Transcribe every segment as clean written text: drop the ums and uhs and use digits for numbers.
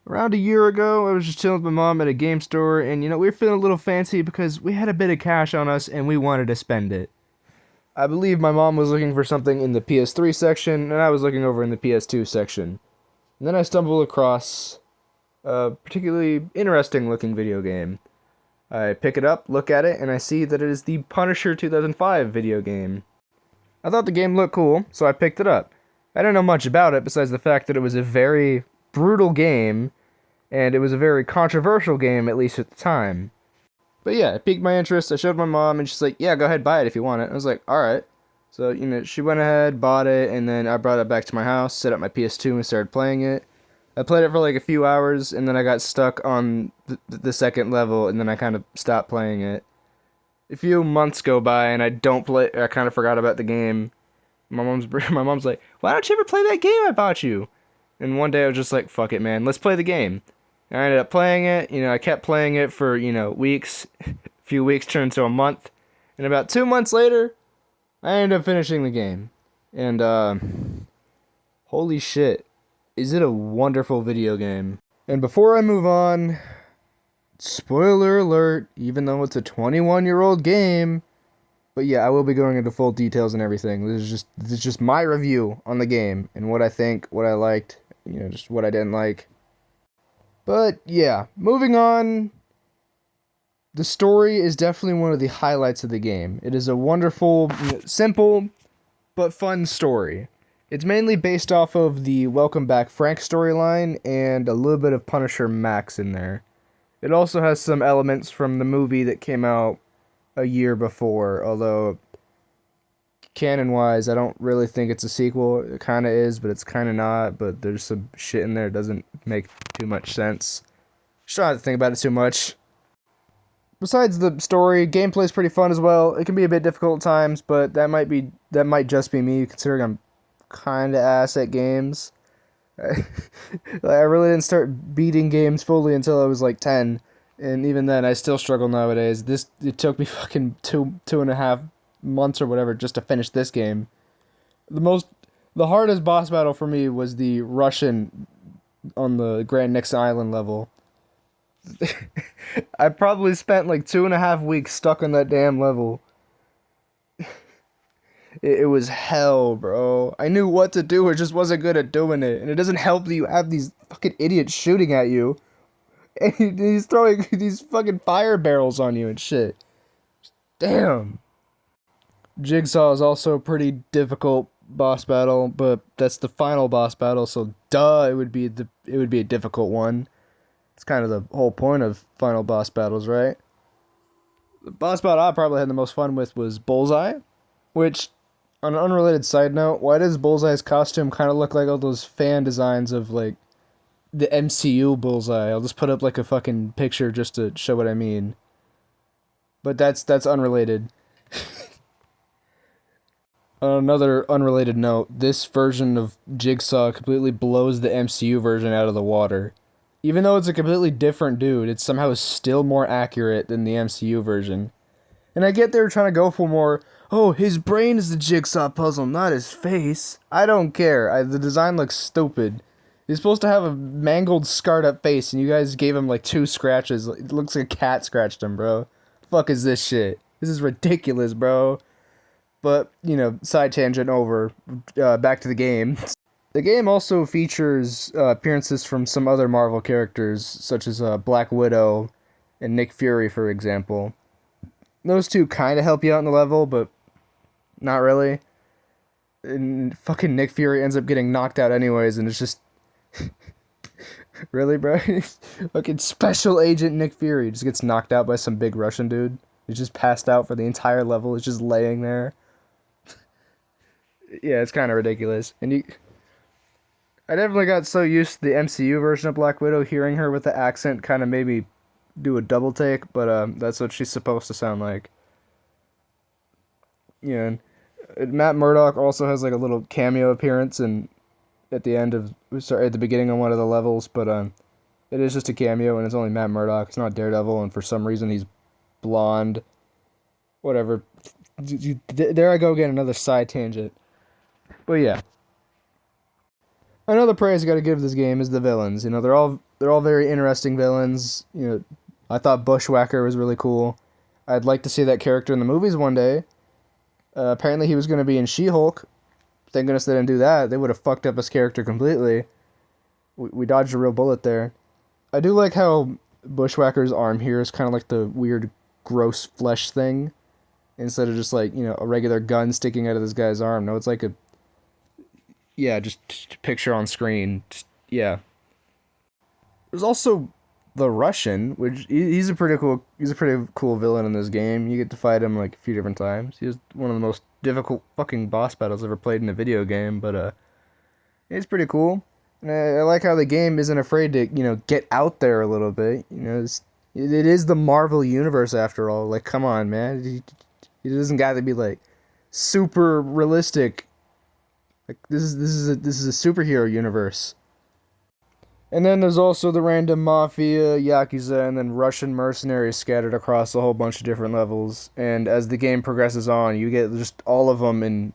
Around a year ago, I was just chilling with my mom at a game store, and we were feeling a little fancy because we had a bit of cash on us and we wanted to spend it. I believe my mom was looking for something in the PS3 section, and I was looking over in the PS2 section. And then I stumbled across a particularly interesting looking video game. I pick it up, look at it, and I see that it is the Punisher 2005 video game. I thought the game looked cool, so I picked it up. I didn't know much about it besides the fact that it was a very brutal game, and it was a very controversial game, at least at the time. But yeah, it piqued my interest. I showed my mom, and she's like, yeah, go ahead, buy it if you want it. I was like, alright. So, she went ahead, bought it, and then I brought it back to my house, set up my PS2, and started playing it. I played it for like a few hours, and then I got stuck on the second level, and then I kind of stopped playing it. A few months go by, and I kind of forgot about the game. My mom's like, why don't you ever play that game I bought you? And one day I was just like, fuck it, man, let's play the game. And I ended up playing it. I kept playing it for, weeks. A few weeks turned to a month. And about 2 months later, I ended up finishing the game. And, holy shit. Is it a wonderful video game? And before I move on, spoiler alert, even though it's a 21-year-old game, but yeah, I will be going into full details and everything. This is just my review on the game and what I think, what I liked, just what I didn't like. But yeah, moving on. The story is definitely one of the highlights of the game. It is a wonderful, simple, but fun story. It's mainly based off of the Welcome Back Frank storyline and a little bit of Punisher Max in there. It also has some elements from the movie that came out a year before, although canon-wise, I don't really think it's a sequel. It kind of is, but it's kind of not, but there's some shit in there that doesn't make too much sense. Just try not to think about it too much. Besides the story, gameplay's pretty fun as well. It can be a bit difficult at times, but that might just be me, considering I'm kind of ass at games. I really didn't start beating games fully until I was like 10, and even then I still struggle nowadays. It took me fucking two and a half months or whatever just to finish this game. The hardest boss battle for me was the Russian on the Grand Nix Island level. I probably spent like 2.5 weeks stuck on that damn level. It was hell, bro. I knew what to do, I just wasn't good at doing it. And it doesn't help that you have these fucking idiots shooting at you. And he's throwing these fucking fire barrels on you and shit. Damn. Jigsaw is also a pretty difficult boss battle, but that's the final boss battle, so duh, it would be a difficult one. It's kind of the whole point of final boss battles, right? The boss battle I probably had the most fun with was Bullseye, which, on an unrelated side note, why does Bullseye's costume kind of look like all those fan designs of, like, the MCU Bullseye? I'll just put up, like, a fucking picture just to show what I mean. But that's unrelated. On another unrelated note, this version of Jigsaw completely blows the MCU version out of the water. Even though it's a completely different dude, it's somehow still more accurate than the MCU version. And I get they were trying to go for more, oh, his brain is the jigsaw puzzle, not his face. I don't care. The design looks stupid. He's supposed to have a mangled, scarred up face, and you guys gave him like 2 scratches. It looks like a cat scratched him, bro. Fuck is this shit? This is ridiculous, bro. But, side tangent over. Back to the game. The game also features appearances from some other Marvel characters, such as Black Widow and Nick Fury, for example. Those two kind of help you out in the level, but not really. And fucking Nick Fury ends up getting knocked out anyways, and it's just... Really, bro? Fucking Special Agent Nick Fury just gets knocked out by some big Russian dude. He's just passed out for the entire level. He's just laying there. Yeah, it's kind of ridiculous. And I definitely got so used to the MCU version of Black Widow, hearing her with the accent kind of made me do a double take, but that's what she's supposed to sound like. Yeah, and Matt Murdock also has like a little cameo appearance at the beginning on one of the levels, but it is just a cameo and it's only Matt Murdock. It's not Daredevil, and for some reason he's blonde. Whatever. There I go again, another side tangent. But yeah. Another praise I gotta give this game is the villains. They're all they're all very interesting villains. I thought Bushwhacker was really cool. I'd like to see that character in the movies one day. Apparently, he was going to be in She-Hulk. Thank goodness they didn't do that. They would have fucked up his character completely. We dodged a real bullet there. I do like how Bushwhacker's arm here is kind of like the weird, gross flesh thing, instead of just like a regular gun sticking out of this guy's arm. No, it's like just picture on screen. Yeah. There's also the Russian, which he's a pretty cool villain in this game. You get to fight him like a few different times. He's one of the most difficult fucking boss battles ever played in a video game, but it's pretty cool. And I like how the game isn't afraid to get out there a little bit. It is the Marvel universe after all. Like, come on, man. It doesn't got to be like super realistic. Like this is a superhero universe. And then there's also the random mafia, yakuza, and then Russian mercenaries scattered across a whole bunch of different levels. And as the game progresses on, you get just all of them in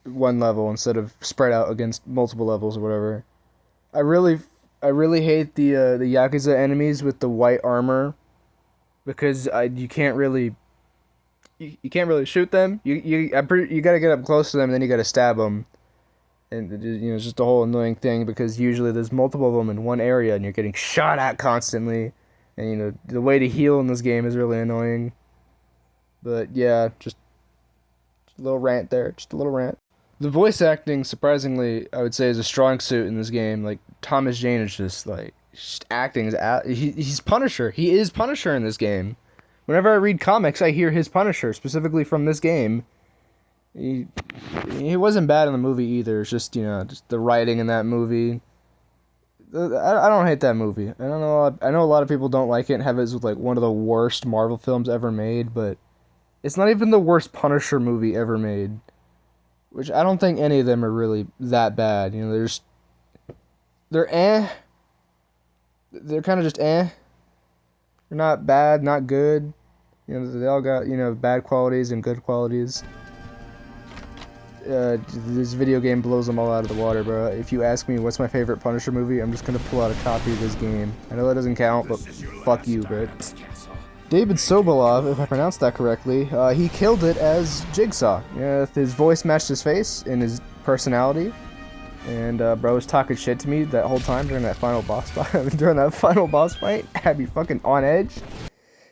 one level instead of spread out against multiple levels or whatever. I really hate the yakuza enemies with the white armor, because you can't really shoot them. You gotta get up close to them, and then you gotta stab them. And it's just a whole annoying thing, because usually there's multiple of them in one area and you're getting shot at constantly. And the way to heal in this game is really annoying. But yeah, just a little rant there, just a little rant. The voice acting, surprisingly, I would say, is a strong suit in this game. Like, Thomas Jane is just acting. He's Punisher. He is Punisher in this game. Whenever I read comics, I hear his Punisher, specifically from this game. He wasn't bad in the movie either. It's just just the writing in that movie. I don't hate that movie. I know a lot of people don't like it and have it as like one of the worst Marvel films ever made, but it's not even the worst Punisher movie ever made. Which I don't think any of them are really that bad. They're eh. They're kind of just eh. They're not bad, not good. They all got bad qualities and good qualities. This video game blows them all out of the water, bro. If you ask me what's my favorite Punisher movie, I'm just gonna pull out a copy of this game. I know that doesn't count, but fuck you, bro. David Sobolov, if I pronounced that correctly, he killed it as Jigsaw. His voice matched his face and his personality. And bro was talking shit to me that whole time during that final boss fight. Had me fucking on edge.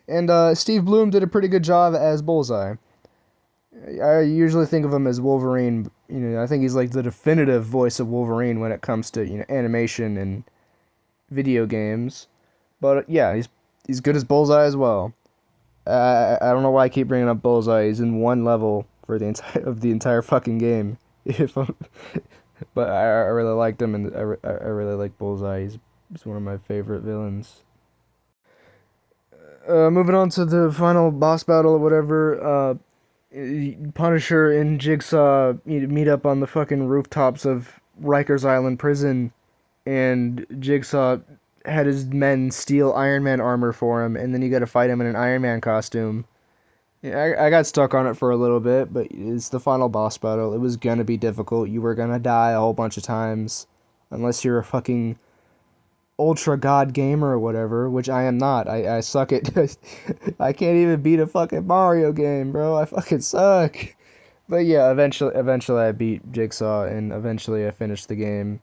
And Steve Bloom did a pretty good job as Bullseye. I usually think of him as Wolverine. I think he's like the definitive voice of Wolverine when it comes to animation and video games. But yeah, he's good as Bullseye as well. I don't know why I keep bringing up Bullseye. He's in one level for the entire fucking game. But I really liked him, and I really like Bullseye. He's one of my favorite villains. Moving on to the final boss battle or whatever. Punisher and Jigsaw meet up on the fucking rooftops of Rikers Island prison, and Jigsaw had his men steal Iron Man armor for him, and then you gotta fight him in an Iron Man costume. Yeah, I got stuck on it for a little bit, but it's the final boss battle. It was gonna be difficult. You were gonna die a whole bunch of times, unless you're a fucking ultra god gamer or whatever, which I am not. I suck at I can't even beat a fucking Mario game, bro. I fucking suck. But yeah, eventually I beat Jigsaw, and eventually I finished the game.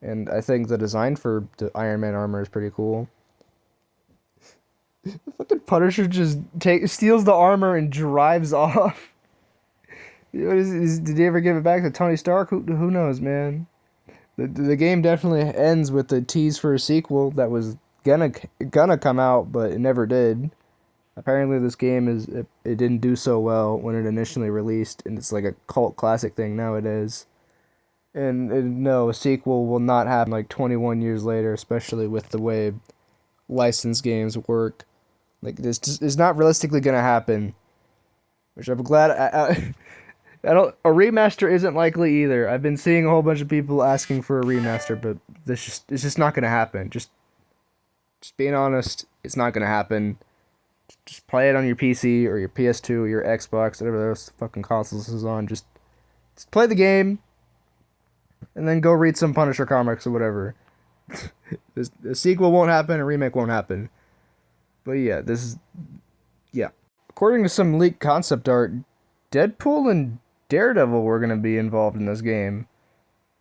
And I think the design for the Iron Man armor is pretty cool. The fucking Punisher just steals the armor and drives off. Did he ever give it back to Tony Stark? Who knows, man? The game definitely ends with the tease for a sequel that was gonna come out, but it never did. Apparently, this game it didn't do so well when it initially released, and it's like a cult classic thing nowadays. And no, a sequel will not happen like 21 years later, especially with the way licensed games work. Like, this is not realistically gonna happen. Which I'm glad. I don't. A remaster isn't likely either. I've been seeing a whole bunch of people asking for a remaster, but it's just not gonna happen. Just being honest, it's not gonna happen. Just play it on your PC or your PS2 or your Xbox, whatever those fucking consoles is on. Just play the game, and then go read some Punisher comics or whatever. A sequel won't happen, a remake won't happen. But yeah, yeah. According to some leaked concept art, Deadpool and Daredevil were gonna be involved in this game.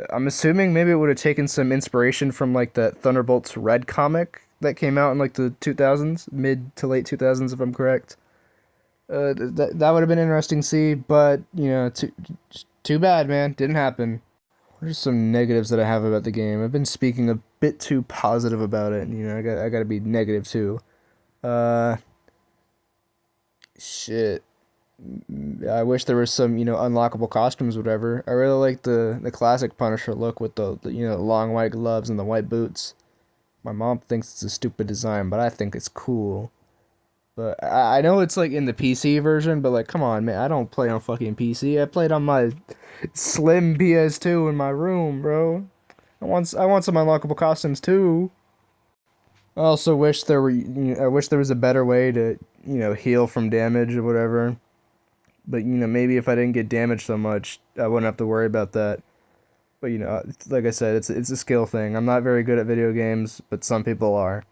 I'm assuming maybe it would have taken some inspiration from like the Thunderbolts Red comic that came out in like the 2000s, mid to late 2000s, if I'm correct. That would have been interesting to see, but too bad, man. Didn't happen. What are some negatives that I have about the game? I've been speaking a bit too positive about it. I gotta be negative too. Uh, shit. I wish there was some, unlockable costumes, whatever. I really like the classic Punisher look with the long white gloves and the white boots. My mom thinks it's a stupid design, but I think it's cool. But I know it's like in the PC version, but like, come on, man, I don't play on fucking PC. I played on my slim PS2 in my room, bro. I want some unlockable costumes too. I also wish there were, I wish there was a better way to, heal from damage or whatever. But maybe if I didn't get damaged so much, I wouldn't have to worry about that. But like I said, it's a skill thing. I'm not very good at video games, but some people are.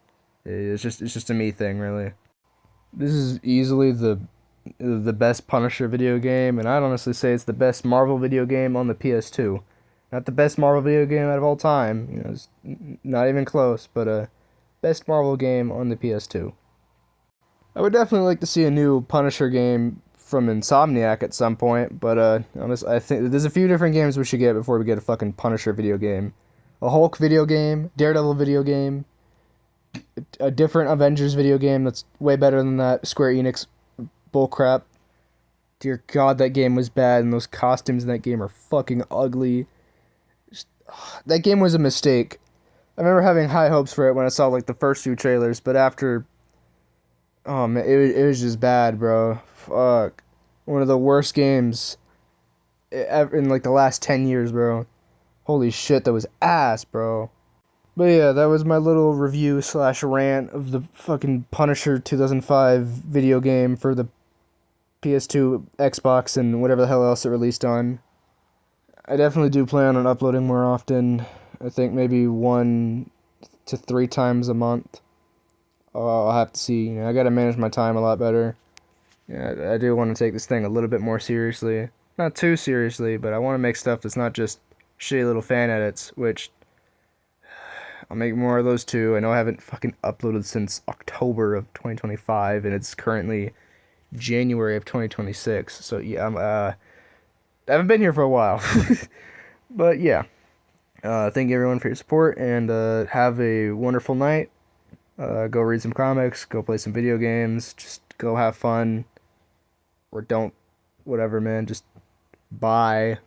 It's just a me thing, really. This is easily the best Punisher video game, and I'd honestly say it's the best Marvel video game on the PS2. Not the best Marvel video game out of all time, it's not even close, but best Marvel game on the PS2. I would definitely like to see a new Punisher game from Insomniac at some point, but honestly, I think there's a few different games we should get before we get a fucking Punisher video game. A Hulk video game, Daredevil video game, a different Avengers video game that's way better than that Square Enix bullcrap. Dear God, that game was bad, and those costumes in that game are fucking ugly. That game was a mistake. I remember having high hopes for it when I saw like the first few trailers, but after, oh man, it was just bad, bro. Fuck, one of the worst games ever in like the last 10 years, bro. Holy shit, that was ass, bro. But yeah, that was my little review slash rant of the fucking Punisher 2005 video game for the PS2, Xbox, and whatever the hell else it released on. I definitely do plan on uploading more often. I think maybe 1 to 3 times a month. I'll have to see. I gotta manage my time a lot better. Yeah, I do want to take this thing a little bit more seriously. Not too seriously, but I want to make stuff that's not just shitty little fan edits, which I'll make more of those too. I know I haven't fucking uploaded since October of 2025, and it's currently January of 2026. So yeah, I haven't been here for a while. But yeah, thank you everyone for your support, and have a wonderful night. Go read some comics, go play some video games, just go have fun, or don't, whatever, man. Just bye.